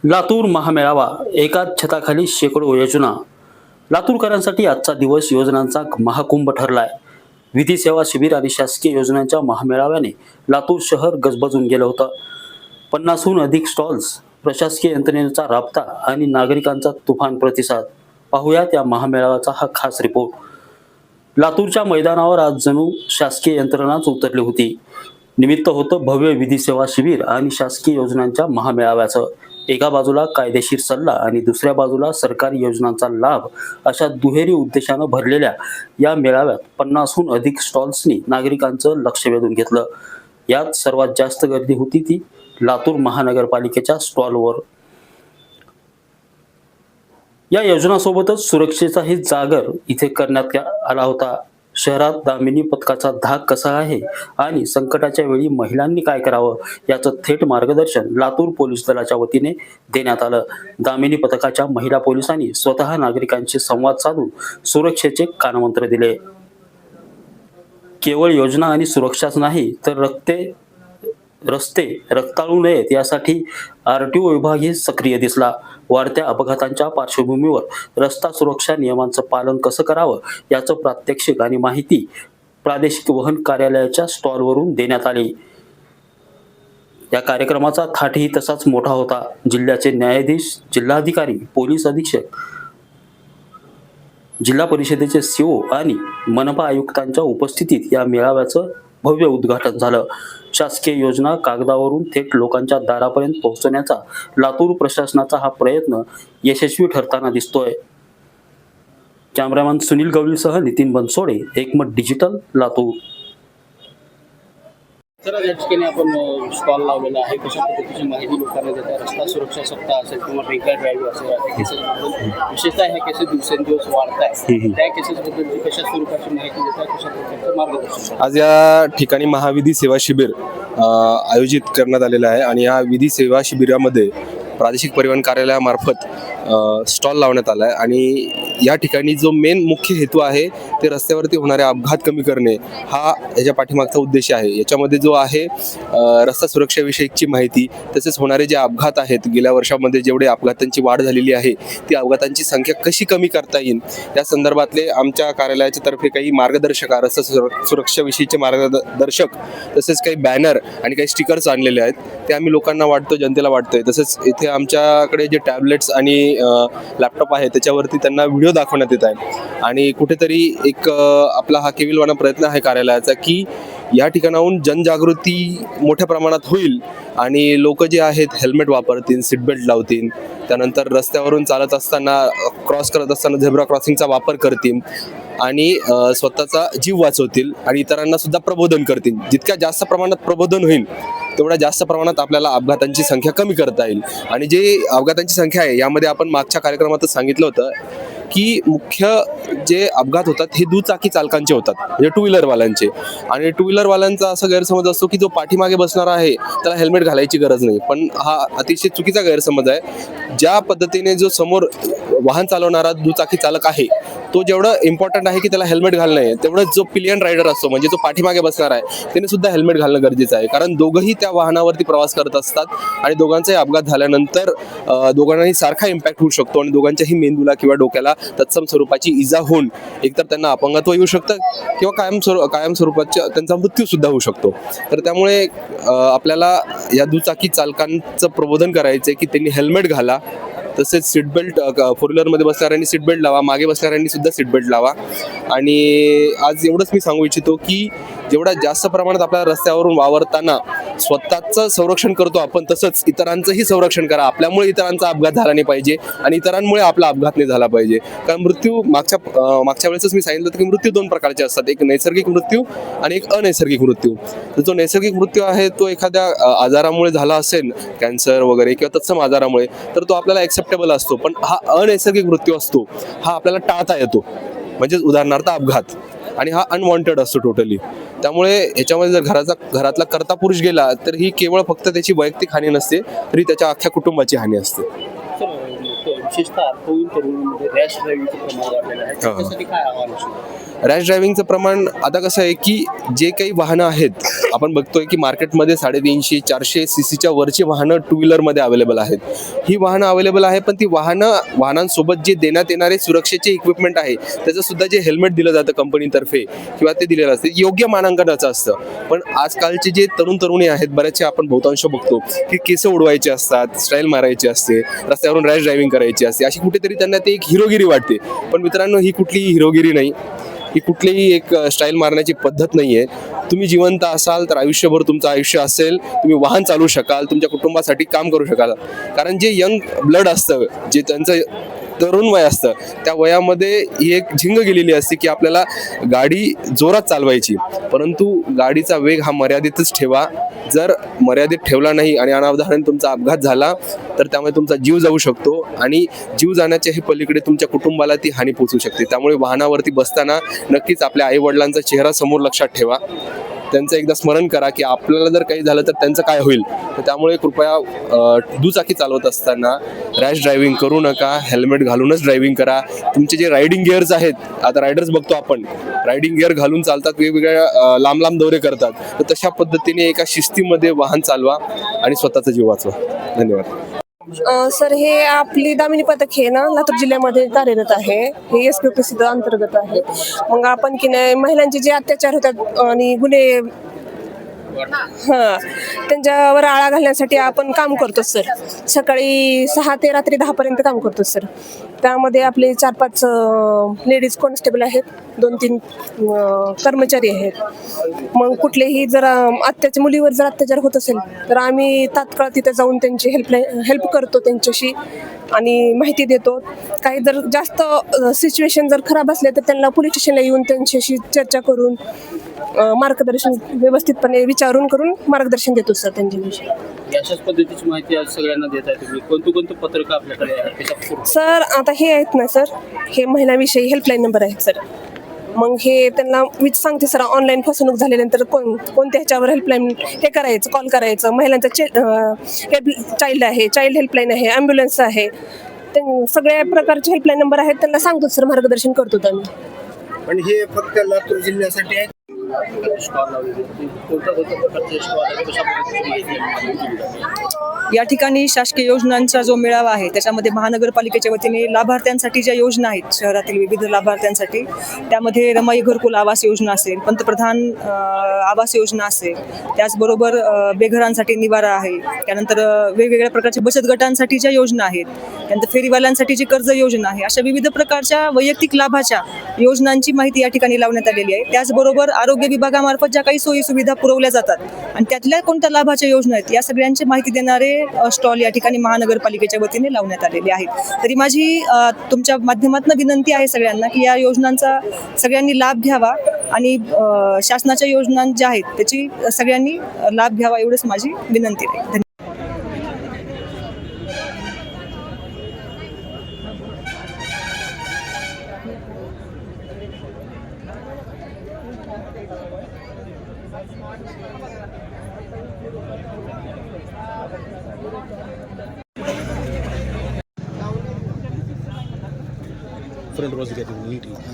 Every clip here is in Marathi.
लातूर महामेळावा एकाच छताखाली शेकडो योजना. लातूरकरांसाठी आजचा दिवस योजनांचा महाकुंभ ठरलाय. विधी सेवा शिबिर आणि शासकीय योजनांच्या महामेळाव्याने लातूर शहर गजबजून गेलं होतं. 50हून अधिक स्टॉल्स, प्रशासकीय यंत्रणेचा राबता आणि नागरिकांचा तुफान प्रतिसाद. पाहुयात या महामेळाव्याचा हा खास रिपोर्ट. लातूरच्या मैदानावर आज जणू शासकीय यंत्रणाच उतरली होती. निमित्त होतं भव्य विधी सेवा शिबिर आणि शासकीय योजनांच्या महामेळाव्याचं. एका बाजूला कायदेशीर सल्ला आणि दुसऱ्या बाजूला सरकारी योजनांचा लाभ अशा दुहेरी उद्देशानं भरलेल्या या मेळाव्यात 50हून अधिक स्टॉल्सनी नागरिकांचं लक्ष वेधून घेतलं. यात सर्वात जास्त गर्दी होती ती लातूर महानगरपालिकेच्या स्टॉलवर. या योजनासोबतच सुरक्षेचाही जागर इथे करण्यात आला होता. शहरात दामिनी पथकाचा धाक कसा आहे आणि संकटाच्या वेळी महिलांनी काय करावं याचं थेट मार्गदर्शन लातूर पोलीस दलाच्या वतीने देण्यात आलं. दामिनी पथकाच्या महिला पोलिसांनी स्वतः नागरिकांशी संवाद साधून सुरक्षेचे कानमंत्र दिले. केवळ योजना आणि सुरक्षाच नाही तर रस्ते रक्ताळू नयेत यासाठी आरटीओ विभागही सक्रिय दिसला. वाढत्या अपघातांच्या पार्श्वभूमीवर रस्ता सुरक्षा नियमांचं पालन कसं करावं याचं प्रात्यक्षिक आणि माहिती प्रादेशिक वाहन कार्यालयाच्या स्टॉलवरून देण्यात आली. या कार्यक्रमाचा थाटही तसाच मोठा होता. जिल्ह्याचे न्यायाधीश, जिल्हाधिकारी, पोलीस अधीक्षक, जिल्हा परिषदेचे सीओ आणि मनपा आयुक्तांच्या उपस्थितीत या मेळाव्याचं भव्य उद्घाटन झालं. शासकीय योजना कागदावरून थेट लोकांच्या दारापर्यंत पोहोचवण्याचा लातूर प्रशासनाचा हा प्रयत्न यशस्वी ठरताना दिसतोय. कॅमेरामॅन सुनील गवळीसह नितीन बनसोडे, एकमत डिजिटल, लातूर. तर या ठिकाणी आपण स्टॉल लावलेला आहे. कशा पद्धतीची माहिती लोकांना देतात. रस्ता सुरक्षा सप्ताह असेल किंवा बेकार ड्राईव्ह असेल, त्या केसेसबद्दल विशेषतः ह्या केसेस दिवसेंदिवस वाढत आहेत. त्या केसेसबद्दल कशा स्वरूपाची माहिती देतात, कशा प्रकारचं मार्गदर्शन. आज या ठिकाणी महाविधी सेवा शिबिर आयोजित करण्यात आलेलं आहे आणि या विधी सेवा शिबिरामध्ये प्रादेशिक परिवहन कार्यालयामार्फत स्टॉल लावण्यात आला आहे आणि या ठिकाणी जो मेन मुख्य हेतू आहे ते रस्त्यावरती होणारे अपघात कमी करणे हा याच्या पाठीमागचा उद्देश आहे. याच्यामध्ये जो आहे रस्ता सुरक्षेविषयीची माहिती, तसेच होणारे जे अपघात आहेत, गेल्या वर्षामध्ये जेवढे अपघातांची वाढ झालेली आहे ती अपघातांची संख्या कशी कमी करता येईल या संदर्भातले आमच्या कार्यालयाच्या तर्फे काही मार्गदर्शक, रस्ता सुरक्षेविषयीचे मार्गदर्शक, तसेच काही बॅनर आणि काही स्टिकर्स आणलेले आहेत. ते आम्ही लोकांना वाटतो, जनतेला वाटतोय. तसेच इथे आमच्याकडे जे टॅबलेट्स आणि लॅपटॉप आहे त्याच्यावरती त्यांना व्हिडिओ दाखवण्यात येत आहे आणि कुठेतरी एक आपला हा केविलवाणा प्रयत्न आहे कार्यालयाचा की या ठिकाणाहून जनजागृती मोठ्या प्रमाणात होईल आणि लोक जे आहेत हेल्मेट वापरतील, सीट बेल्ट लावतील, त्यानंतर रस्त्यावरून चालत असताना, क्रॉस करत असताना झेब्रा क्रॉसिंगचा वापर करतील आणि स्वतःचा जीव वाचवतील आणि इतरांना सुद्धा प्रबोधन करतील. जितक्या जास्त प्रमाणात प्रबोधन होईल तेवढ्या जास्त प्रमाणात आपल्याला अपघातांची संख्या कमी करता येईल. आणि जे अपघातांची संख्या आहे यामध्ये आपण मागच्या कार्यक्रमातच सांगितलं होतं की मुख्य जे अपघात होतात हे दुचाकी चालकांचे होतात, म्हणजे टू व्हीलरवाल्यांचे. आणि टू व्हीलरवाल्यांचा असा गैरसमज असतो की जो पाठीमागे बसणारा आहे त्याला हेल्मेट घालायची गरज नाही, पण हा अतिशय चुकीचा गैरसमज आहे. ज्या पद्धतीने जो समोर वाहन चालवणारा दुचाकी चालक आहे तो जेवढं इम्पॉर्टंट आहे की त्याला हेल्मेट घालणं आहे, तेवढंच जो पिलियन रायडर असतो, म्हणजे जो पाठीमागे बसणार आहे, त्याने सुद्धा हेल्मेट घालणं गरजेचं आहे. कारण दोघंही त्या वाहनावरती प्रवास करत असतात आणि दोघांचाही अपघात झाल्यानंतर दोघांनाही सारखा इम्पॅक्ट होऊ शकतो आणि दोघांच्याही मेंदूला किंवा डोक्याला तत्सम स्वरूपाची इजा होऊन एकतर त्यांना अपंगत्व येऊ शकतं किंवा कायम स्वरूपाचा त्यांचा मृत्यू सुद्धा होऊ शकतो. तर त्यामुळे आपल्याला या दुचाकी चालकांचं प्रबोधन करायचं आहे की त्यांनी हेल्मेट घाला, तसेच सीट बेल्ट, फोर व्हीलरमध्ये बसणाऱ्यांनी सीट बेल्ट लावा, मागे बसणाऱ्यांनी सुद्धा सीट बेल्ट लावा. आणि आज एवढंच मी सांगू इच्छितो की जेवढा जास्त प्रमाणात आपल्या रस्त्यावरून वावरताना स्वतःचं संरक्षण करतो आपण, तसंच इतरांचंही संरक्षण करा. आपल्यामुळे इतरांचा अपघात झाला नाही पाहिजे आणि इतरांमुळे आपला अपघात नाही झाला पाहिजे. कारण मृत्यू मागच्या वेळेसच मी सांगितलं की मृत्यू दोन प्रकारचे असतात, एक नैसर्गिक मृत्यू आणि एक अनैसर्गिक मृत्यू. तर जो नैसर्गिक मृत्यू आहे तो एखाद्या आजारामुळे झाला असेल, कॅन्सर वगैरे किंवा तत्सम आजारामुळे, तर तो आपल्याला एक्सेप्टेबल असतो. पण हा अनैसर्गिक मृत्यू असतो हा आपल्याला टाळता येतो, म्हणजेच उदाहरणार्थ अपघात, आणि हा अनवॉन्टेड असतो टोटली. त्यामुळे याच्यामध्ये जर घरातला कर्ता पुरुष गेला तर ही केवळ फक्त त्याची वैयक्तिक हानी नसते, तरी त्याच्या अख्ख्या कुटुंबाची हानी असते. विशेषतः तरुणांमध्ये रॅश ड्रायव्हिंगचं प्रमाण वाढलेलं आहे, त्यासाठी काय आव्हान असेल? रॅश ड्रायव्हिंगचं प्रमाण आता कसं आहे की जे काही वाहनं आहेत, आपण बघतोय की मार्केटमध्ये 350-400 सीसीच्या वरची वाहनं टू व्हीलरमध्ये अवेलेबल आहेत. ही वाहनं अवेलेबल आहे, पण ती वाहनांसोबत जे देण्यात येणारे सुरक्षेचे इक्विपमेंट आहे, त्याचं सुद्धा जे हेल्मेट दिलं जातं कंपनीतर्फे किंवा ते दिलेलं असतं योग्य मानांकनाचं असतं. पण आजकालचे जे तरुणी आहेत, बऱ्याचशा आपण बहुतांश बघतो की केस उडवायचे असतात, स्टाईल मारायची असते, रस्त्यावरून रॅश ड्रायव्हिंग करायची असते, अशी कुठेतरी त्यांना ते एक हिरोगिरी वाटते. पण मित्रांनो, ही कुठलीही हिरोगिरी नाही, ही कुठलीही एक स्टाईल मारण्याची पद्धत नाही आहे. तुम्ही जिवंत असाल तर आयुष्यभर तुमचं आयुष्य असेल, तुम्ही वाहन चालवू शकाल, तुमच्या कुटुंबासाठी काम करू शकाल. कारण जे यंग ब्लड असतं, जे त्यांचं तरुण वय असतं, त्या वयामध्ये ही एक झिंग गेलेली असते की आपल्याला गाडी जोरात चालवायची, परंतु गाडीचा वेग हा मर्यादितच ठेवा. जर मर्यादित ठेवला नाही आणि अनावधानाने तुमचा अपघात झाला तर त्यामुळे तुमचा जीव जाऊ शकतो आणि जीव जाण्याच्या हे पलीकडे तुमच्या कुटुंबाला ती हानी पोहोचू शकते. त्यामुळे वाहनावरती बसताना नक्कीच आपल्या आईवडिलांचा चेहरा समोर लक्षात ठेवा, त्यांचं एकदा स्मरण करा की आपल्याला जर काही झालं तर त्यांचं काय होईल. तर त्यामुळे कृपया दुचाकी चालवत असताना रॅश ड्रायव्हिंग करू नका, हेल्मेट घालूनच ड्रायव्हिंग करा. तुमचे जे रायडिंग गिअर्स आहेत, आता रायडर्स बघतो आपण रायडिंग गिअर घालून चालतात, वेगवेगळ्या लांब लांब दौरे करतात, तर तशा पद्धतीने एका शिस्तीमध्ये वाहन चालवा आणि स्वतःचा जीव वाचवा. धन्यवाद. सर, हे आपली दामिनी पथक हे ना लातूर जिल्ह्यामध्ये कार्यरत आहे. हे SPPC अंतर्गत आहे. मग आपण की नाही महिलांचे जे अत्याचार होतात आणि गुन्हे त्यांच्यावर आळा घालण्यासाठी आपण काम करतो सर. सकाळी 6 ते रात्री 10 पर्यंत काम करतो सर. त्यामध्ये आपले 4-5 लेडीज कॉन्स्टेबल आहेत, 2-3 कर्मचारी आहेत. मग कुठलेही जर मुलीवर जर अत्याचार होत असेल तर आम्ही तात्काळ तिथे जाऊन त्यांची हेल्प करतो त्यांच्याशी आणि माहिती देतो. काही जर जास्त सिच्युएशन जर खराब असले तर त्यांना पोलीस स्टेशनला येऊन त्यांच्याशी चर्चा करून मार्गदर्शन व्यवस्थितपणे विचारून करून मार्गदर्शन देतो सर त्यांच्याविषयी. अशाच पद्धतीची माहिती आज सगळ्यांना देत आहे तुम्ही. कोणती पत्रकं आपल्याकडे आहेत सर? आता हे आहेत ना सर, हे महिलाविषयी हेल्पलाईन नंबर आहेत सर. मग हे त्यांना मी सांगते सर, ऑनलाईन फसवणूक झाल्यानंतर कोणत्या ह्याच्यावर हेल्पलाईन हे करायचं, कॉल करायचं. महिलांचा चाइल्ड हेल्पलाईन आहे, ॲम्ब्युलन्स आहे, सगळ्या प्रकारचे हेल्पलाईन नंबर आहेत. त्यांना सांगतो सर, मार्गदर्शन करतो आम्ही. पण हे फक्त लातूर जिल्ह्यासाठी आहे. या ठिकाणी शासकीय योजनांचा जो मेळावा आहे त्याच्यामध्ये महानगरपालिकेच्या वतीने लाभार्थ्यांसाठी ज्या योजना आहेत शहरातील विविध लाभार्थ्यांसाठी, त्यामध्ये रमाई घरकुल आवास योजना असेल, पंतप्रधान आवास योजना असेल, त्याचबरोबर बेघरांसाठी निवारा आहे, त्यानंतर वेगवेगळ्या प्रकारच्या बचत गटांसाठी ज्या योजना आहेत, त्यानंतर फेरीवाल्यांसाठी जी कर्ज योजना आहे, अशा विविध प्रकारच्या वैयक्तिक लाभाच्या योजनांची माहिती या ठिकाणी लावण्यात आलेली आहे. त्याचबरोबर आरोग्य विभागामार्फत ज्या काही सोयी सुविधा पुरवल्या जातात आणि त्यातल्या कोणत्या लाभाच्या योजना आहेत या सगळ्यांची माहिती देणारे स्टॉल या ठिकाणी महानगरपालिकेच्या वतीने लावण्यात आलेले आहेत. तरी माझी तुमच्या माध्यमातून विनंती आहे सगळ्यांना की या योजनांचा सगळ्यांनी लाभ घ्यावा आणि शासनाच्या योजना ज्या आहेत त्याची सगळ्यांनी लाभ घ्यावा, एवढंच माझी विनंती आहे. धन्यवाद.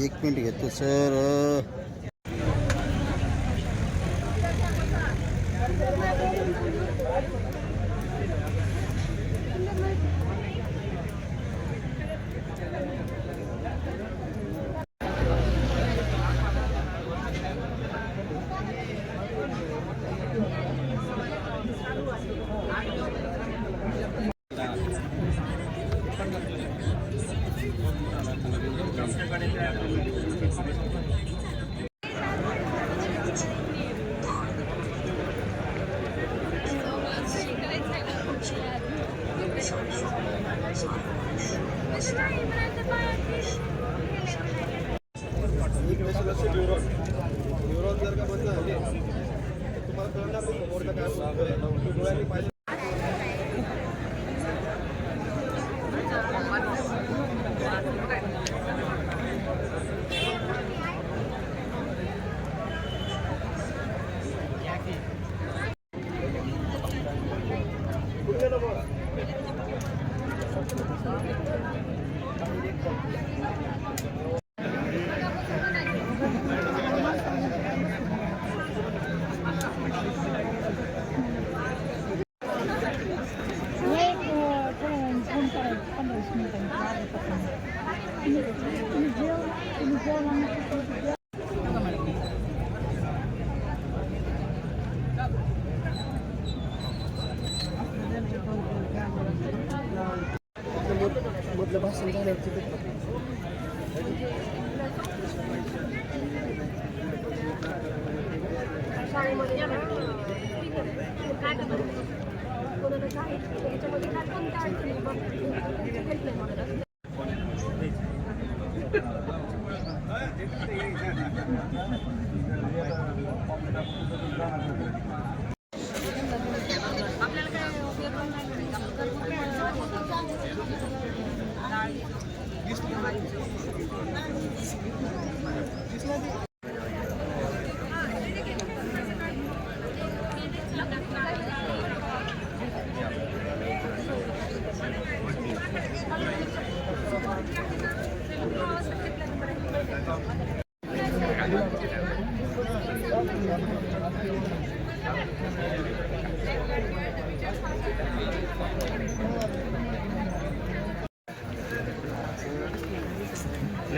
एक मिनिट घेतो सर. शाळेमध्ये काय करणार कोणाला काय त्याच्यामध्ये काय कोणत्या अडचणी हेल्पलाईन वगैरे आपल्याला काय उपयोग नाही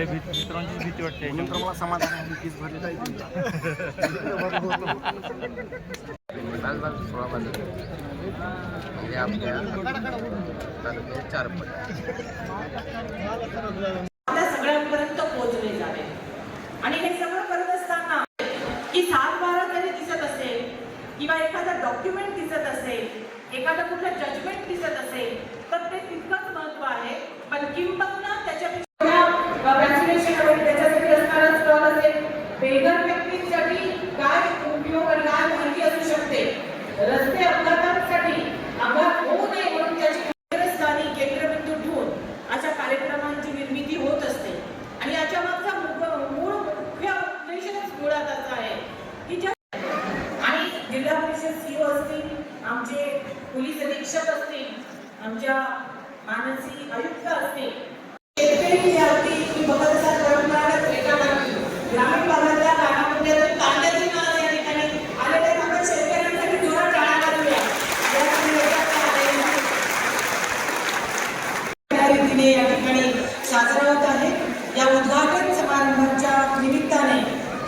मित्रांची भीती वाटते नंतर मला समाधान आहे फीस भरली आपल्या सगळ्यांपर्यंत पोहोचले जावे. आणि हे सगळं करत असताना की 7/12 जरी दिसत असेल किंवा एखादा डॉक्युमेंट दिसत असेल, एखादं कुठलं जजमेंट दिसत असेल तर ते तितकंच महत्व आहे. पण किंबहुना त्याच्यापेक्षा वॅक्सिनेशन वगैरे त्याच्यासाठी असणारा स्टॉल असेल, बेघर व्यक्तींसाठी काय उपयोग आणि काय माहिती असू शकते, रस्ते अपघातांसाठी अपघात होऊ नये म्हणून त्याची केंद्रस्थानी केंद्रबिंदू ठेवून अशा कार्यक्रमांची निर्मिती होत असते. आणि याच्या मागचा मुख्य उद्देशच मुळात असा आहे की ज्या आणि जिल्हा परिषद सीओ असतील, आमचे पोलीस अधीक्षक असतील, आमच्या मानसी आयुक्त असतील, शेतकरी जे असतील की बघत असतात परंपरागत रेखाटन ग्रामीण भागातल्या कानामध्ये तांड्याची नाव या ठिकाणी आलेल्या आपण शेतकऱ्यांसाठी जोरात टाळ्या वाजवूया. या रीतीने या ठिकाणी साजरा होत आहे. या उद्घाटन समारंभाच्या निमित्ताने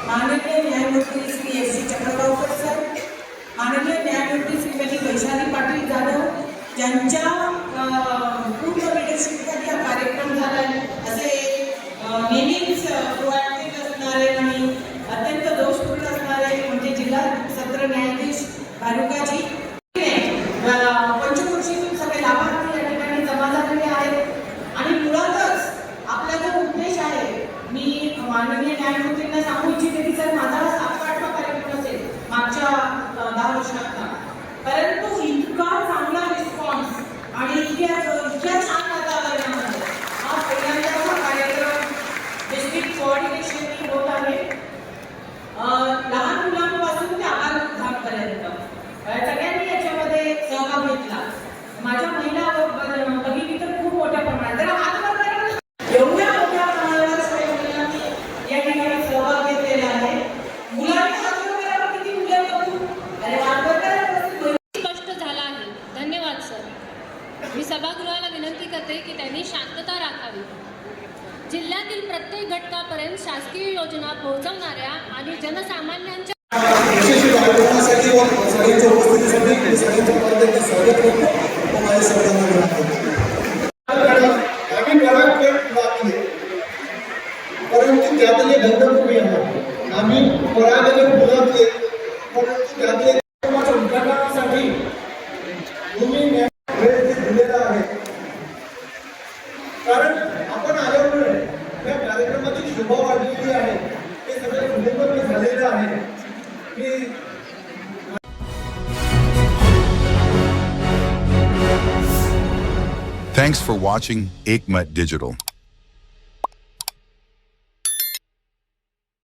माननीय न्यायमूर्ती श्री एस सी चक्रगावकर सर, माननीय न्यायमूर्ती श्रीमती वैशाली पाटील जाधव यांच्या पूर्ण लिडरशिपखाली हा कार्यक्रम झाला आहे. असे नेहमीच प्रोएक्टिव्ह असणारे आणि अत्यंत दोषपूर्ण असणारे म्हणजे जिल्हा सत्र न्यायाधीश भारुकाजी, पंचकृषीतून सगळे लाभार्थी या ठिकाणी जमा झालेले आहेत. आणि मुळातच आपला जो उद्देश आहे, मी माननीय न्यायमूर्तींना सांगू इच्छिते की सर माझा 7-8वा कार्यक्रम असेल मागच्या 10 वर्षांचा, परंतु इतका चांगला रिस्पॉन्स आणि इतक्या छान वातावरणामध्ये हा पहिल्यांदाचा कार्यक्रम डिस्ट्रिक्ट कोऑर्डिनेशननी होत आहे. लहान मुलांपासून ते आबालवृद्धांपर्यंत सगळ्यांनी याच्यामध्ये सहभाग घेतला. माझ्या महिला भगिनी तर खूप मोठ्या प्रमाणात एवढ्या मोठ्या प्रमाणावर सगळ्या मुलांनी या ठिकाणी सहभाग घेतलेला आहे. मुलांनी हातवर किती मुलं बघू अरे हातवर स्पष्ट झाला आहे. धन्यवाद सर. मी सभागृहाला विनंती करते की त्यांनी शांतता राखावी. जिल्ह्यातील प्रत्येक घटकापर्यंत शासकीय योजना पोहोचवणाऱ्या आणि जनसामान्यांच्या परंतु त्यातले बंधभूमी आहे आम्ही परागले मुलातले परंतु त्यातले उद्घाटनासाठी तुम्ही दिलेला आहे. कारण आपण आल्यामुळे या कार्यक्रमाची शोभा वाढलेली आहे. हे सगळे उद्घाटन झालेलं आहे. मी Thanks for watching Ekmat Digital.